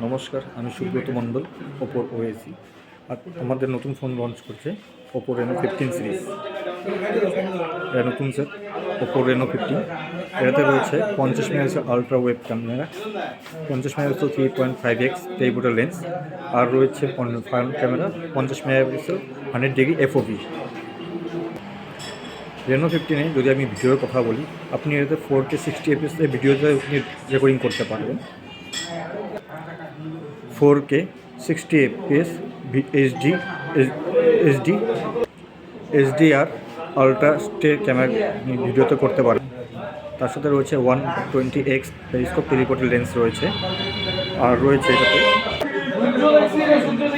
নমস্কার, আমি সুব্রত মণ্ডল, ওপোর ওএসি। আর আমাদের নতুন ফোন লঞ্চ করছে ওপো রেনো 15 সিরিজ। এটা নতুন সেট ওপো রেনো 15। এটাতে রয়েছে 50 megapixel ultra wide camera, 50 megapixel 3.5x telephoto lens, আর রয়েছে front camera 50 megapixel 100 degree FOV। Reno 15-এ যদি আমি ভিডিওর কথা বলি, আপনি এটাতে 4K 60 fps ভিডিওতে আপনি রেকর্ডিং করতে পারবেন। 4K 60 fps HDR ultra stay camera ভিডিওতে করতে পারেন। তার সাথে রয়েছে 120x পেরিস্কোপ টেলিফোটো লেন্স রয়েছে, আর রয়েছে এটাতে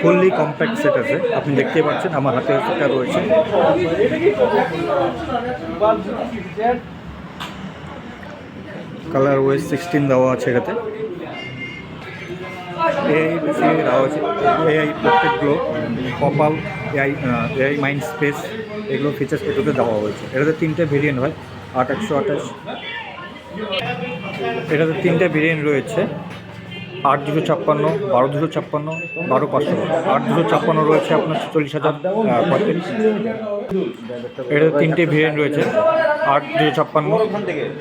ফুললি কম্প্যাক্ট সেট আছে। আপনি দেখতেই পাচ্ছেন আমার হাতে সেটা রয়েছে। কালার ওয়েস 16 দেওয়া আছে এটাতে। এআই দেওয়া আছে, এআই পোর্ট্রেট গ্লো, কপাল, এআই মাইন্ড স্পেস, এগুলো ফিচার্স এটাতে দেওয়া হয়েছে। এটাতে 3টে ভেরিয়েন্ট হয়, 8/128। এটাতে 3টে ভেরিয়েন্ট রয়েছে, 8/256, 12/256, 12/500। 8/256 রয়েছে আপনার 46,045। এটাতে 3টে ভেরিয়েন্ট রয়েছে, 8/256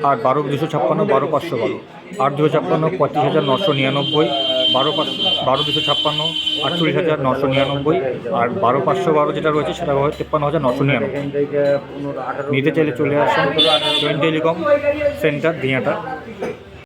আর 12/256, 12/512। 8/256 35,999, 12/256 48,999, আর 12/512 যেটা রয়েছে সেটা হয় 53,999। নিতে চাইলে চলে আসেন টুইন টেলিকম সেন্টার দিয়াটা।